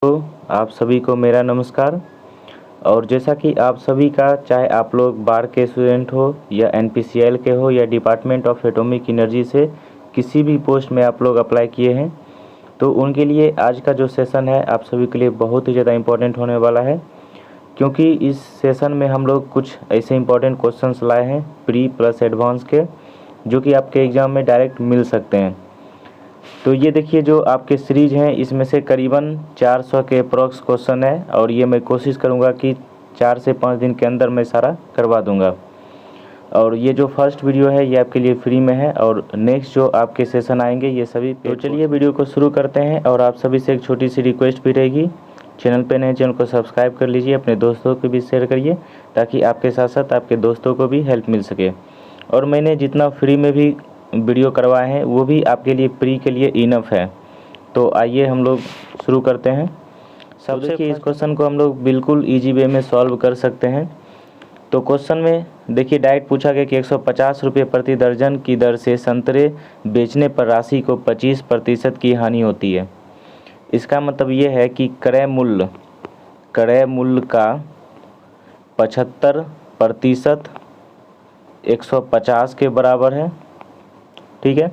तो आप सभी को मेरा नमस्कार। और जैसा कि आप सभी का, चाहे आप लोग बार के स्टूडेंट हो या एनपीसीएल के हो या डिपार्टमेंट ऑफ एटॉमिक एनर्जी से किसी भी पोस्ट में आप लोग अप्लाई किए हैं, तो उनके लिए आज का जो सेशन है आप सभी के लिए बहुत ही ज़्यादा इम्पोर्टेंट होने वाला है। क्योंकि इस सेशन में हम लोग कुछ ऐसे इम्पोर्टेंट क्वेश्चंस लाए हैं प्री प्लस एडवांस के, जो कि आपके एग्ज़ाम में डायरेक्ट मिल सकते हैं। तो ये देखिए, जो आपके सीरीज हैं इसमें से करीबन 400 के अप्रॉक्स क्वेश्चन है, और ये मैं कोशिश करूँगा कि 4 से 5 दिन के अंदर मैं सारा करवा दूँगा। और ये जो फर्स्ट वीडियो है ये आपके लिए फ्री में है, और नेक्स्ट जो आपके सेशन आएंगे ये सभी। तो चलिए वीडियो को शुरू करते हैं। और आप सभी से एक छोटी सी रिक्वेस्ट भी रहेगी, चैनल पे नए चैनल को सब्सक्राइब कर लीजिए, अपने दोस्तों को भी शेयर करिए, ताकि आपके साथ साथ आपके दोस्तों को भी हेल्प मिल सके। और मैंने जितना फ्री में भी वीडियो करवाए हैं वो भी आपके लिए प्री के लिए इनफ है। तो आइए हम लोग शुरू करते हैं। सबसे देखिए, इस क्वेश्चन को हम लोग बिल्कुल इजी वे में सॉल्व कर सकते हैं। तो क्वेश्चन में देखिए डायरेक्ट पूछा गया कि 150 रुपये प्रति दर्जन की दर से संतरे बेचने पर राशि को 25% की हानि होती है। इसका मतलब ये है कि क्रय मूल्य का 75% 150 के बराबर है। ठीक है,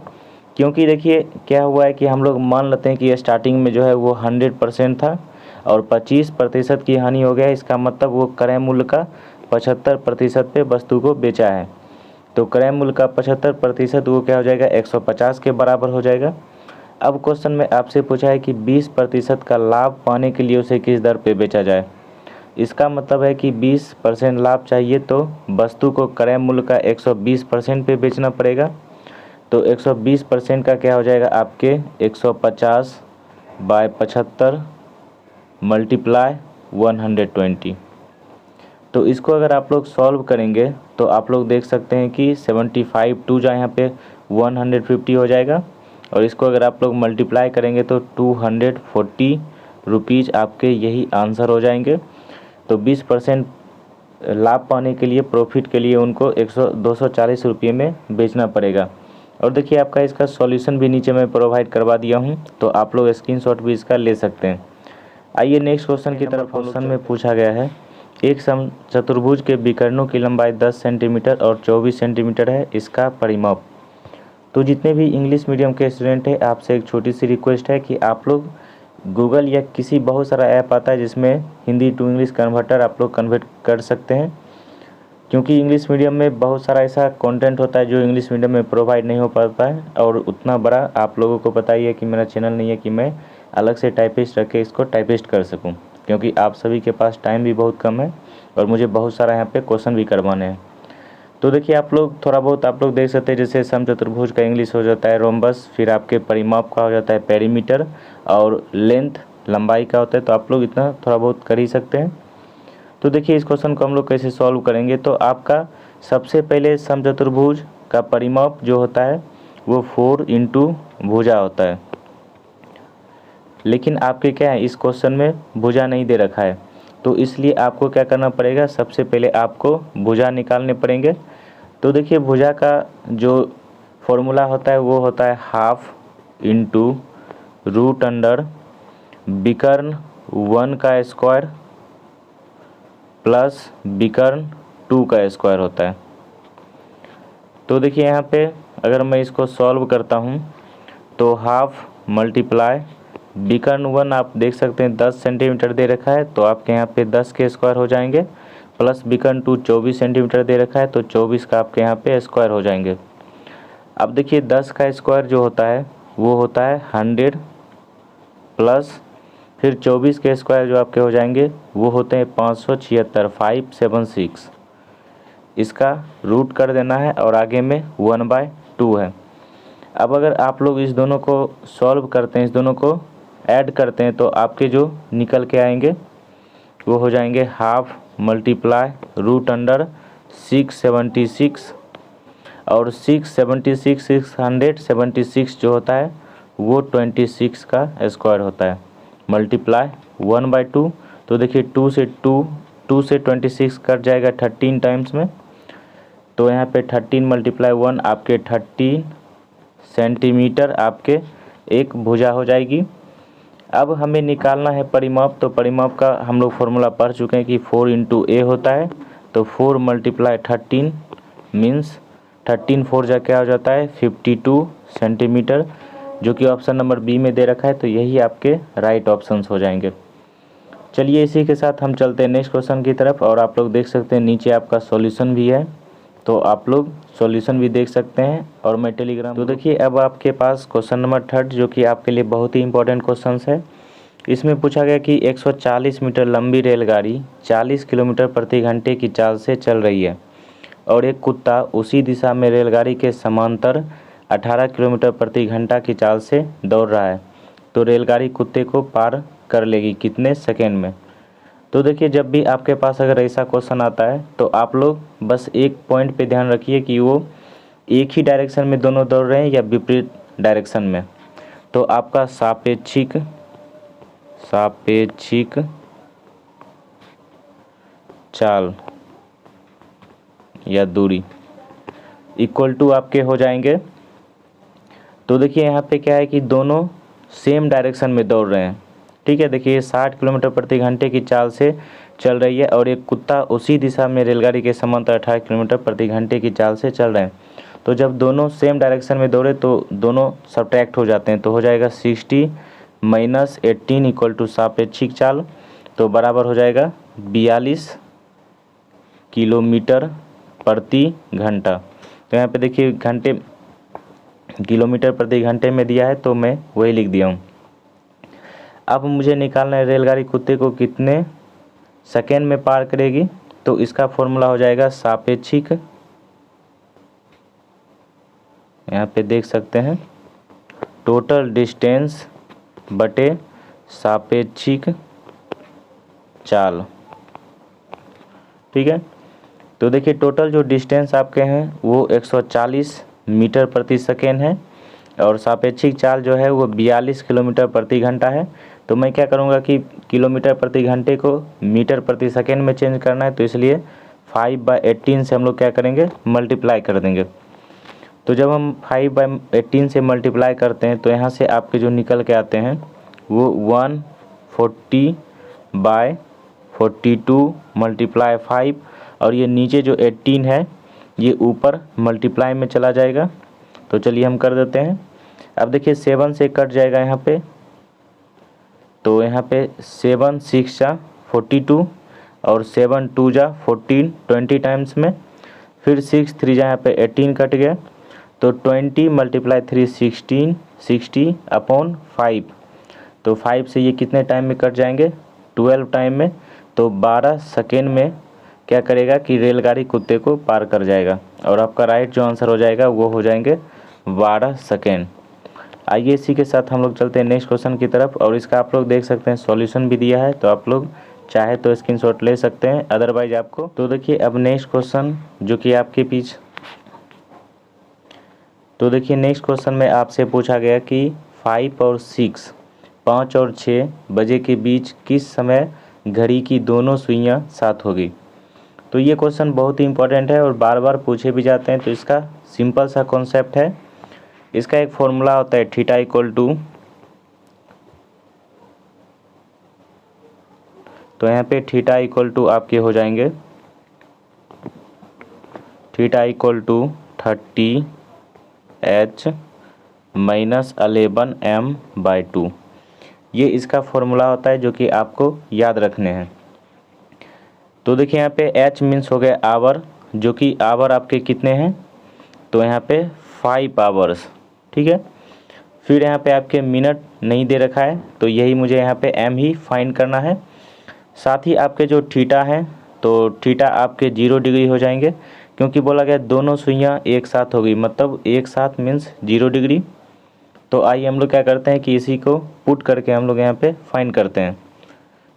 क्योंकि देखिए क्या हुआ है कि हम लोग मान लेते हैं कि स्टार्टिंग में जो है वो 100% था और 25% की हानि हो गया। इसका मतलब वो क्रय मूल्य का 75% पे वस्तु को बेचा है। तो क्रय मूल्य का 75% वो क्या हो जाएगा, 150 के बराबर हो जाएगा। अब क्वेश्चन में आपसे पूछा है कि 20% का लाभ पाने के लिए उसे किस दर पे बेचा जाए। इसका मतलब है कि 20% लाभ चाहिए तो वस्तु को क्रय मूल्य का 120% पे बेचना पड़ेगा। तो 120% का क्या हो जाएगा आपके 150 बाय 75 मल्टीप्लाई 120। तो इसको अगर आप लोग सॉल्व करेंगे तो आप लोग देख सकते हैं कि 75 टू जो यहाँ पे 150 हो जाएगा, और इसको अगर आप लोग मल्टीप्लाई करेंगे तो 240 रुपीज़ आपके यही आंसर हो जाएंगे। तो 20% लाभ पाने के लिए, प्रॉफिट के लिए उनको 240 रुपये में बेचना पड़ेगा। और देखिए आपका इसका सॉल्यूशन भी नीचे मैं प्रोवाइड करवा दिया हूँ, तो आप लोग स्क्रीनशॉट भी इसका ले सकते हैं। आइए नेक्स्ट क्वेश्चन की तरफ। क्वेश्चन में पूछा गया है, एक समचतुर्भुज के विकर्णों की लंबाई 10 सेंटीमीटर और 24 सेंटीमीटर है, इसका परिमाप। तो जितने भी इंग्लिश मीडियम के स्टूडेंट हैं, आपसे एक छोटी सी रिक्वेस्ट है कि आप लोग गूगल या किसी बहुत सारा ऐप आता है जिसमें हिंदी टू इंग्लिश कन्वर्टर आप लोग कन्वर्ट कर सकते हैं। क्योंकि इंग्लिश मीडियम में बहुत सारा ऐसा कंटेंट होता है जो इंग्लिश मीडियम में प्रोवाइड नहीं हो पाता है, और उतना बड़ा आप लोगों को पता ही है कि मेरा चैनल नहीं है कि मैं अलग से टाइपिस्ट रख के इसको टाइपिस्ट कर सकूं, क्योंकि आप सभी के पास टाइम भी बहुत कम है और मुझे बहुत सारा यहाँ पे क्वेश्चन भी करवाने हैं। तो देखिए आप लोग थोड़ा बहुत आप लोग देख सकते हैं, जैसे समचतुर्भुज का इंग्लिश हो जाता है रोम्बस, फिर आपके परिमाप का हो जाता है पेरीमीटर, और लेंथ लंबाई का होता है। तो आप लोग इतना थोड़ा बहुत कर ही सकते हैं। तो देखिए इस क्वेश्चन को हम लोग कैसे सॉल्व करेंगे। तो आपका सबसे पहले समचतुर्भुज का परिमाप जो होता है वो 4 इंटू भुजा होता है, लेकिन आपके क्या है इस क्वेश्चन में भुजा नहीं दे रखा है। तो इसलिए आपको क्या करना पड़ेगा, सबसे पहले आपको भुजा निकालने पड़ेंगे। तो देखिए भुजा का जो फॉर्मूला होता है वो होता है हाफ इंटू रूट अंडर विकर्ण 1 का स्क्वायर प्लस विकर्ण 2 का स्क्वायर होता है। तो देखिए यहाँ पे अगर मैं इसको सॉल्व करता हूँ तो हाफ मल्टीप्लाई विकर्ण 1 आप देख सकते हैं 10 सेंटीमीटर दे रखा है, तो आपके यहाँ पे 10 के स्क्वायर हो जाएंगे, प्लस विकर्ण 2 24 सेंटीमीटर दे रखा है, तो 24 का आपके यहाँ पे स्क्वायर हो जाएंगे। अब देखिए 10 का स्क्वायर जो होता है वो होता है 100, प्लस फिर 24 के स्क्वायर जो आपके हो जाएंगे वो होते हैं 576, 576। इसका रूट कर देना है और आगे में 1/2 है। अब अगर आप लोग इस दोनों को सॉल्व करते हैं, इस दोनों को ऐड करते हैं, तो आपके जो निकल के आएंगे वो हो जाएंगे हाफ मल्टीप्लाई रूट अंडर 676, और 676 676 जो होता है वो 26 का स्क्वायर होता है, मल्टीप्लाई 1/2। तो देखिए 2 से 26 कट जाएगा 13 टाइम्स में, तो यहाँ पे 13 मल्टीप्लाई 1 आपके 13 सेंटीमीटर आपके एक भुजा हो जाएगी। अब हमें निकालना है परिमाप। तो परिमाप का हम लोग फॉर्मूला पढ़ चुके हैं कि 4 × a होता है। तो 4 × 13 मीन्स 13 4 जा क्या हो जाता है 52 सेंटीमीटर, जो कि ऑप्शन नंबर बी में दे रखा है। तो यही आपके राइट ऑप्शंस हो जाएंगे। चलिए इसी के साथ हम चलते हैं नेक्स्ट क्वेश्चन की तरफ। और आप लोग देख सकते हैं नीचे आपका सॉल्यूशन भी है, तो आप लोग सॉल्यूशन भी देख सकते हैं। और मैं टेलीग्राम, तो देखिए अब आपके पास क्वेश्चन नंबर 3 जो कि आपके लिए बहुत ही इंपॉर्टेंट क्वेश्चन है। इसमें पूछा गया कि 140 मीटर लंबी रेलगाड़ी 40 किलोमीटर प्रति घंटे की चाल से चल रही है और एक कुत्ता उसी दिशा में रेलगाड़ी के समांतर 18 किलोमीटर प्रति घंटा की चाल से दौड़ रहा है। तो रेलगाड़ी कुत्ते को पार कर लेगी कितने सेकेंड में। तो देखिए जब भी आपके पास अगर ऐसा क्वेश्चन आता है तो आप लोग बस एक पॉइंट पे ध्यान रखिए कि वो एक ही डायरेक्शन में दोनों दौड़ रहे हैं या विपरीत डायरेक्शन में। तो आपका सापेक्षिक चाल या दूरी इक्वल टू आपके हो जाएंगे। तो देखिए यहाँ पे क्या है कि दोनों सेम डायरेक्शन में दौड़ रहे हैं, ठीक है। देखिए 60 किलोमीटर प्रति घंटे की चाल से चल रही है और एक कुत्ता उसी दिशा में रेलगाड़ी के समांतर 18 किलोमीटर प्रति घंटे की चाल से चल रहे हैं। तो जब दोनों सेम डायरेक्शन में दौड़े तो दोनों सब्ट्रैक्ट हो जाते हैं। तो हो जाएगा 60 - 18 इक्वल टू सापेक्षिक चाल, तो बराबर हो जाएगा 42 किलोमीटर प्रति घंटा। तो यहाँ पे देखिए घंटे किलोमीटर प्रति घंटे में दिया है तो मैं वही लिख दिया हूँ। अब मुझे निकालना है रेलगाड़ी कुत्ते को कितने सेकेंड में पार करेगी। तो इसका फॉर्मूला हो जाएगा सापेक्षिक, यहाँ पे देख सकते हैं टोटल डिस्टेंस बटे सापेक्षिक चाल, ठीक है। तो देखिए टोटल जो डिस्टेंस आपके हैं वो 140 मीटर प्रति सेकेंड है और सापेक्षिक चाल जो है वो 42 किलोमीटर प्रति घंटा है। तो मैं क्या करूँगा कि किलोमीटर प्रति घंटे को मीटर प्रति सेकेंड में चेंज करना है, तो इसलिए 5/18 से हम लोग क्या करेंगे मल्टीप्लाई कर देंगे। तो जब हम 5/18 से मल्टीप्लाई करते हैं तो यहाँ से आपके जो निकल के आते हैं वो 140/42 मल्टीप्लाई 5, और ये नीचे जो 18 है ये ऊपर मल्टीप्लाई में चला जाएगा। तो चलिए हम कर देते हैं। अब देखिए 7 से कट जाएगा यहाँ पे, तो यहाँ पे 7 6 जा 42 और 7 2 जा 14 20 टाइम्स में, फिर 6 3 जा यहाँ पे 18 कट गया, तो 20 × 3 16 60/5। तो 5 से ये कितने टाइम में कट जाएंगे 12 टाइम में। तो 12 सेकेंड में क्या करेगा कि रेलगाड़ी कुत्ते को पार कर जाएगा, और आपका राइट जो आंसर हो जाएगा वो हो जाएंगे 12 सेकेंड। आइए इसी के साथ हम लोग चलते हैं नेक्स्ट क्वेश्चन की तरफ, और इसका आप लोग देख सकते हैं सॉल्यूशन भी दिया है, तो आप लोग चाहे तो स्क्रीनशॉट ले सकते हैं, अदरवाइज आपको। तो देखिए अब नेक्स्ट क्वेश्चन जो कि आपके पीछे, तो देखिए नेक्स्ट क्वेश्चन में आपसे पूछा गया कि 5 और 6 5 और 6 बजे के बीच किस समय घड़ी की दोनों सुइयां साथ होगी। तो ये क्वेश्चन बहुत ही इंपॉर्टेंट है और बार बार पूछे भी जाते हैं। तो इसका सिंपल सा कॉन्सेप्ट है, इसका एक फॉर्मूला होता है थीटा इक्वल टू, तो यहाँ पे थीटा इक्वल टू आपके हो जाएंगे theta equal to 30H - 11M/2। ये इसका फॉर्मूला होता है जो कि आपको याद रखने हैं। तो देखिए यहाँ पे H मीन्स हो गए आवर, जो कि आवर आपके कितने हैं, तो यहाँ पे 5 आवर्स, ठीक है। फिर यहाँ पे आपके मिनट नहीं दे रखा है, तो यही मुझे यहाँ पे M ही फाइंड करना है। साथ ही आपके जो थीटा हैं, तो थीटा आपके 0 डिग्री हो जाएंगे, क्योंकि बोला गया दोनों सुइयाँ एक साथ होगी, मतलब एक साथ मीन्स 0 डिग्री। तो आइए हम लोग क्या करते हैं कि इसी को पुट करके हम लोग यहाँ पे फाइंड करते हैं।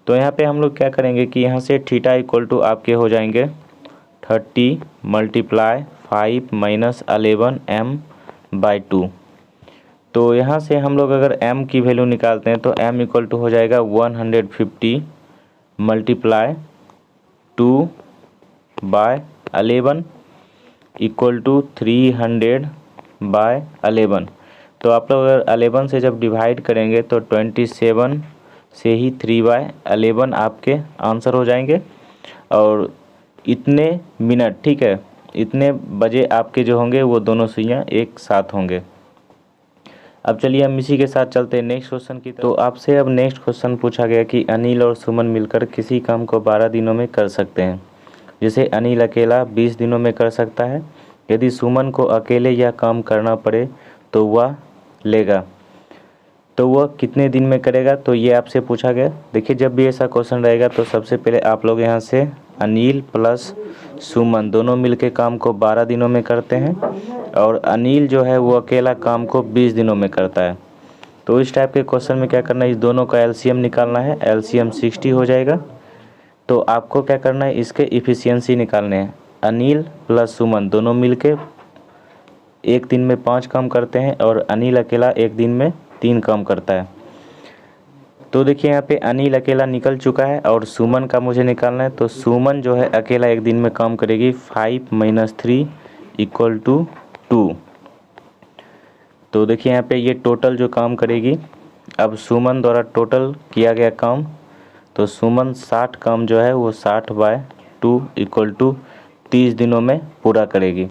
तो यहाँ पे हम लोग क्या करेंगे कि यहाँ से थीटा इक्वल टू आपके हो जाएंगे 30 × 5 - 11M/2। तो यहाँ से हम लोग अगर m की वैल्यू निकालते हैं तो m इक्वल टू हो जाएगा 150 × 2/11 इक्वल टू 300/11। तो आप लोग अगर 11 से जब डिवाइड करेंगे तो 27 से ही 3/11 आपके आंसर हो जाएंगे। और इतने मिनट, ठीक है, इतने बजे आपके जो होंगे वो दोनों सुइयाँ एक साथ होंगे। अब चलिए हम इसी के साथ चलते हैं नेक्स्ट क्वेश्चन की तरफ। तो आपसे अब नेक्स्ट क्वेश्चन पूछा गया कि अनिल और सुमन मिलकर किसी काम को 12 दिनों में कर सकते हैं। जैसे अनिल अकेला 20 दिनों में कर सकता है। यदि सुमन को अकेले यह काम करना पड़े तो वह लेगा, तो वह कितने दिन में करेगा, तो ये आपसे पूछा गया। देखिए जब भी ऐसा क्वेश्चन रहेगा तो सबसे पहले आप लोग यहाँ से अनिल प्लस सुमन दोनों मिलके काम को 12 दिनों में करते हैं, और अनिल जो है वो अकेला काम को 20 दिनों में करता है। तो इस टाइप के क्वेश्चन में क्या करना है, इस दोनों का एलसीएम निकालना है। एलसीएम 60 हो जाएगा। तो आपको क्या करना है, इसके इफ़िशियंसी निकालने हैं। अनिल प्लस सुमन दोनों मिलके एक दिन में 5 काम करते हैं, और अनिल अकेला एक दिन में 3 काम करता है। तो देखिए यहाँ पे अनिल अकेला निकल चुका है और सुमन का मुझे निकालना है। तो सुमन जो है अकेला एक दिन में काम करेगी 5 - 3 = 2। तो देखिए यहाँ पे ये टोटल जो काम करेगी, अब सुमन द्वारा टोटल किया गया काम, तो सुमन 60 काम जो है वो 60/2 = 30 दिनों में पूरा करेगी।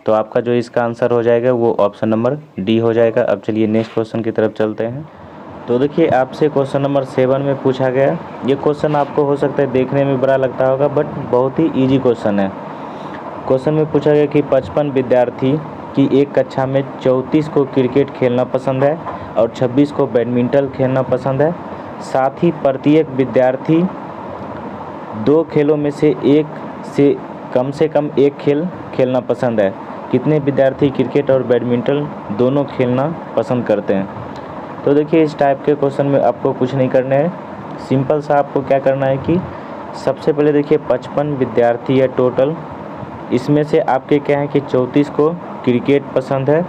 तो आपका जो इसका आंसर हो जाएगा वो ऑप्शन नंबर डी हो जाएगा। अब चलिए नेक्स्ट क्वेश्चन की तरफ चलते हैं। तो देखिए आपसे क्वेश्चन नंबर 7 में पूछा गया। ये क्वेश्चन आपको हो सकता है देखने में बड़ा लगता होगा, बट बहुत ही इजी क्वेश्चन है। क्वेश्चन में पूछा गया कि 55 विद्यार्थी की एक कक्षा में 34 को क्रिकेट खेलना पसंद है और 26 को बैडमिंटन खेलना पसंद है। साथ ही प्रत्येक विद्यार्थी 2 खेलों में से कम एक खेल खेलना पसंद है। कितने विद्यार्थी क्रिकेट और बैडमिंटन दोनों खेलना पसंद करते हैं। तो देखिए इस टाइप के क्वेश्चन में आपको कुछ नहीं करना है। सिंपल सा आपको क्या करना है कि सबसे पहले देखिए 55 विद्यार्थी है टोटल, इसमें से आपके क्या है कि 34 को क्रिकेट पसंद है,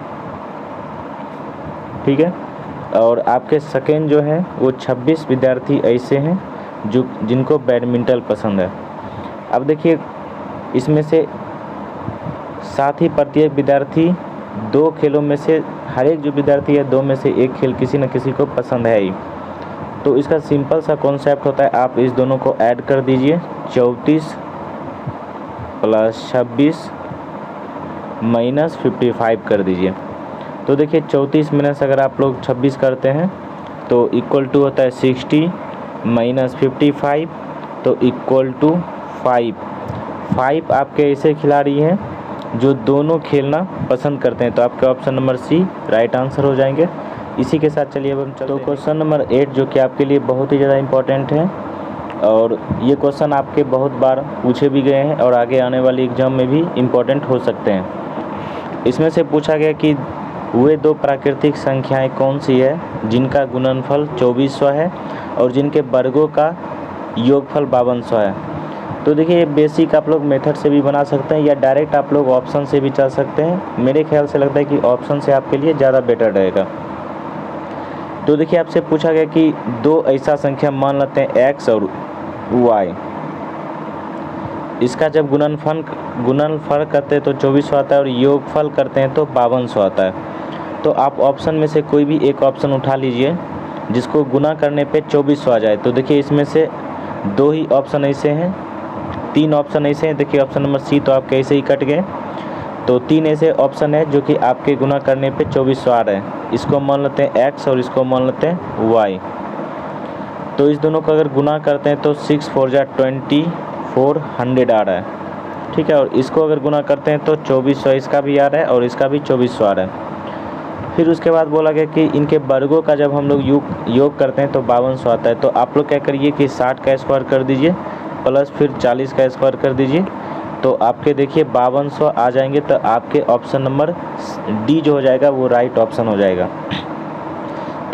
ठीक है, और आपके सेकेंड जो है वो 26 विद्यार्थी ऐसे हैं जिनको बैडमिंटन पसंद है। अब देखिए इसमें से साथ ही प्रत्येक विद्यार्थी 2 खेलों में से, हर एक जो विद्यार्थी है 2 में से एक खेल किसी न किसी को पसंद है ही। तो इसका सिंपल सा कॉन्सेप्ट होता है, आप इस दोनों को ऐड कर दीजिए, 34 + 26 - 55 कर दीजिए। तो देखिए 34 माइनस अगर आप लोग 26 करते हैं तो = होता है 60 - 55, तो = 5 आपके ऐसे खिलाड़ी हैं जो दोनों खेलना पसंद करते हैं। तो आपके option number C right answer हो जाएंगे। इसी के साथ चलिए अब हम चलते हैं। तो क्वेश्चन नंबर 8 जो कि आपके लिए बहुत ही ज़्यादा इम्पोर्टेंट है, और ये क्वेश्चन आपके बहुत बार पूछे भी गए हैं और आगे आने वाली एग्जाम में भी इम्पोर्टेंट हो सकते हैं। इसमें से पूछा गया कि वे 2 प्राकृतिक संख्याएं कौन सी है जिनका गुणनफल 2400 है और जिनके वर्गों का योगफल 5200 है। तो देखिए बेसिक आप लोग मेथड से भी बना सकते हैं या डायरेक्ट आप लोग ऑप्शन से भी चल सकते हैं। मेरे ख्याल से लगता है कि ऑप्शन से आपके लिए ज़्यादा बेटर रहेगा। तो देखिए आपसे पूछा गया कि 2 ऐसा संख्या मान लेते हैं x और y, इसका जब गुणनफल करते हैं तो 2400 आता है और योगफल करते हैं तो 5200 आता है। तो आप ऑप्शन में से कोई भी एक ऑप्शन उठा लीजिए जिसको गुना करने पे 2400 आ जाए। तो देखिए इसमें से 2 ही ऑप्शन ऐसे हैं, 3 ऑप्शन ऐसे हैं। देखिए ऑप्शन नंबर सी तो आपके ऐसे ही कट गए। तो 3 ऐसे ऑप्शन है जो कि आपके गुना करने पे 2400 आ रहे हैं। इसको मान लेते हैं x और इसको मान लेते हैं y। तो इस दोनों को अगर गुना करते हैं तो 6 4 जा 2400 आ रहा है, ठीक है, और इसको अगर गुना करते हैं तो 2400 इसका भी आ रहा है और इसका भी 2400 आ रहा है। फिर उसके बाद बोला गया कि इनके वर्गों का जब हम लोग योग करते हैं तो 5200 आता है। तो आप लोग क्या करिए कि 60 का स्क्वायर कर दीजिए प्लस फिर 40 का स्क्वायर कर दीजिए, तो आपके देखिए 5200 आ जाएंगे। तो आपके ऑप्शन नंबर डी जो हो जाएगा वो राइट ऑप्शन हो जाएगा।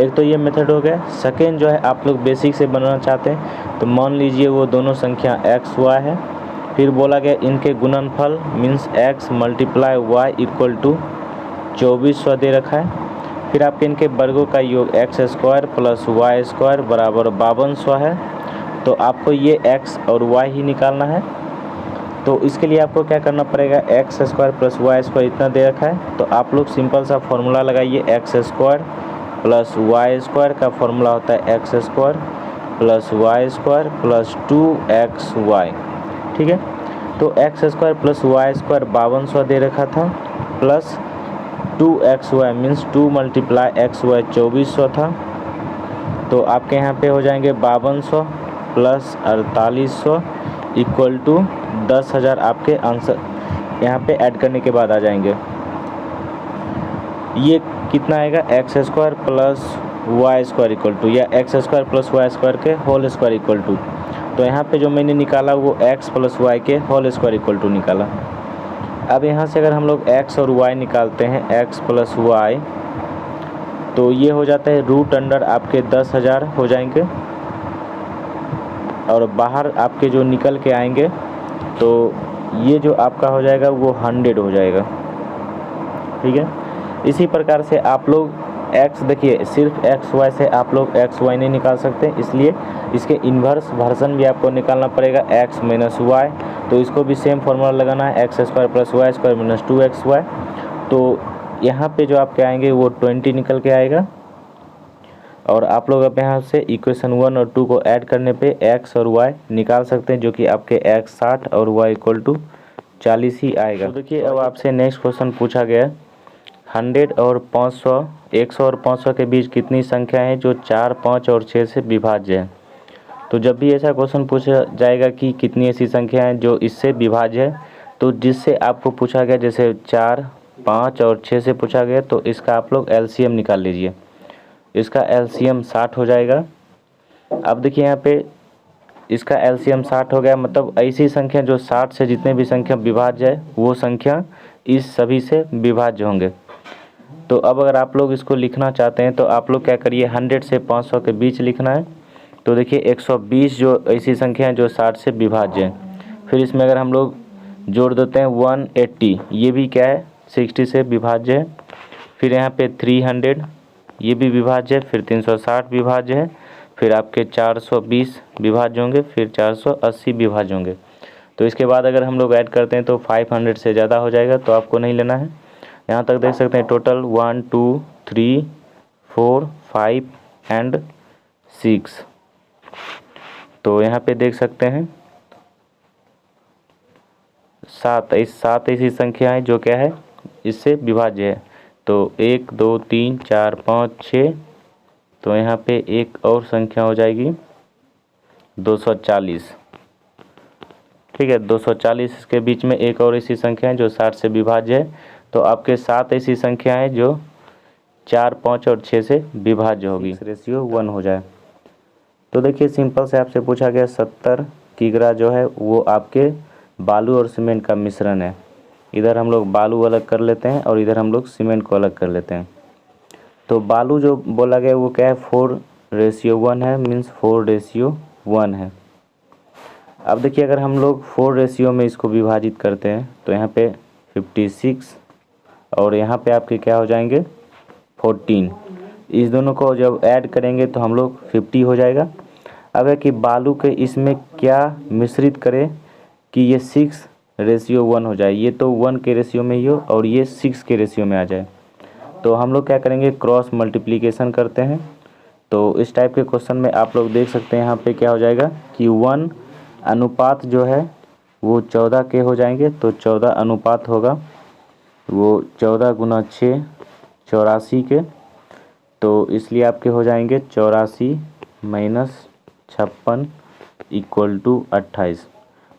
एक तो ये मेथड हो गया। सेकेंड जो है आप लोग बेसिक से बनाना चाहते हैं तो मान लीजिए वो दोनों संख्या x y है, फिर बोला गया इनके गुणनफल मीन्स x × y = 2400 दे रखा है। फिर आपके इनके वर्गों का योग x² + y² = 5200 है। तो आपको ये x और y ही निकालना है। तो इसके लिए आपको क्या करना पड़ेगा, x² + y² इतना दे रखा है। तो आप लोग सिंपल सा फॉर्मूला लगाइए, x² + y² का फॉर्मूला होता है x² plus y square plus 2xy, ठीक है। तो x square plus y square 5200 दे रखा था, plus 2xy means 2 multiply xy 2400 था। तो आपके यहाँ पे हो जाएंगे 5200 प्लस 4800 इक्वल टू 10,000। आपके आंसर यहाँ पे ऐड करने के बाद आ जाएंगे। ये कितना आएगा, x square plus y square equal to, या x square plus y square के होल स्क्वायर इक्वल टू। तो यहाँ पे जो मैंने निकाला वो एक्स प्लस वाई के होल स्क्वायर इक्वल टू निकाला। अब यहाँ से अगर हम लोग एक्स और वाई निकालते हैं, एक्स प्लस वाई, तो ये हो जाता है रूट अंडर आपके 10,000 हो जाएंगे, और बाहर आपके जो निकल के आएंगे तो ये जो आपका हो जाएगा वो 100 हो जाएगा, ठीक है। इसी प्रकार से आप लोग x, देखिए सिर्फ एक्स वाई से आप लोग एक्स वाई नहीं निकाल सकते, इसलिए इसके इन्वर्स वर्जन भी आपको निकालना पड़ेगा, x माइनस वाई। तो इसको भी सेम फार्मूला लगाना है, x square plus y square minus 2xy। तो यहाँ पे जो आपके आएंगे वो 20 निकल के आएगा, और आप लोग अब यहाँ से इक्वेशन 1 और 2 को ऐड करने पे x और y निकाल सकते हैं, जो कि आपके x 60 और y इक्वल टू 40 ही आएगा। तो देखिए अब आपसे नेक्स्ट क्वेश्चन पूछा गया, 100 और 500, 100 और 500 के बीच कितनी संख्या है जो 4, 5 और 6 से विभाज्य है। तो जब भी ऐसा क्वेश्चन पूछा जाएगा कि कितनी ऐसी संख्या है जो इससे विभाज्य है, तो जिससे आपको पूछा गया, जैसे 4, 5 और 6 से पूछा गया, तो इसका आप लोग एलसीएम निकाल लीजिए। इसका एलसीएम 60 हो जाएगा। अब देखिए यहाँ पे इसका एलसीएम 60 हो गया, मतलब ऐसी संख्या जो 60 से जितने भी संख्या विभाज्य है वो संख्या इस सभी से विभाज्य होंगे। तो अब अगर आप लोग इसको लिखना चाहते हैं तो आप लोग क्या करिए, 100 से 500 के बीच लिखना है। तो देखिए 120 जो ऐसी संख्या है जो 60 से विभाज्य है। फिर इसमें अगर हम लोग जोड़ देते हैं 180, ये भी क्या है 60 से विभाज्य है। फिर यहाँ पे 300 ये भी विभाज्य है। फिर 360 विभाज्य है। फिर आपके 420 विभाज्य होंगे। फिर 480 विभाज्य होंगे। तो इसके बाद अगर हम लोग ऐड करते हैं तो 500 से ज़्यादा हो जाएगा, तो आपको नहीं लेना है। यहाँ तक देख सकते हैं टोटल 1 2 3 4 5 एंड 6। तो यहाँ पे देख सकते हैं 7 ऐसी संख्या है जो क्या है इससे विभाज्य है। तो 1 2 3 4 5 6, तो यहाँ पे एक और संख्या हो जाएगी 240, ठीक है। 240 के बीच में एक और ऐसी संख्या है जो 60 से विभाज्य है। तो आपके 7 ऐसी संख्या है जो 4, 5 और 6 से विभाज्य होगी, रेशियो 1 हो जाए। तो देखिए सिंपल से आपसे पूछा गया 70 किग्रा जो है वो आपके बालू और सीमेंट का मिश्रण है। इधर हम लोग बालू अलग कर लेते हैं और इधर हम लोग सीमेंट को अलग कर लेते हैं। तो बालू जो बोला गया वो क्या है 4:1 है, मीन्स 4:1 है। अब देखिए अगर हम लोग 4 रेशियो में इसको विभाजित करते हैं तो यहाँ पे 56 और यहाँ पे आपके क्या हो जाएंगे 14। इस दोनों को जब ऐड करेंगे तो हम लोग 50 हो जाएगा। अब है कि बालू के इसमें क्या मिश्रित करें कि ये 6:1 हो जाए। ये तो 1 के रेशियो में ही हो और ये 6 के रेशियो में आ जाए। तो हम लोग क्या करेंगे क्रॉस मल्टीप्लिकेशन करते हैं। तो इस टाइप के क्वेश्चन में आप लोग देख सकते हैं यहाँ पे क्या हो जाएगा कि 1 अनुपात जो है वो 14 के हो जाएंगे। तो 14 अनुपात होगा वो 14 गुना 6 84 के। तो इसलिए आपके हो जाएंगे 84 माइनस 56 इक्वल टू 28।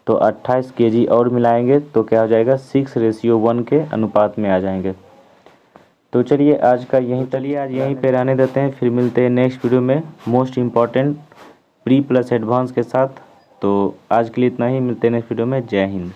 तो 28 kg और मिलाएंगे तो क्या हो जाएगा 6:1 के अनुपात में आ जाएंगे। तो चलिए आज यहीं पे रहने देते हैं, फिर मिलते हैं नेक्स्ट वीडियो में most important pre plus advance के साथ। तो आज के लिए इतना ही, मिलते हैं नेक्स्ट वीडियो में। जय हिंद।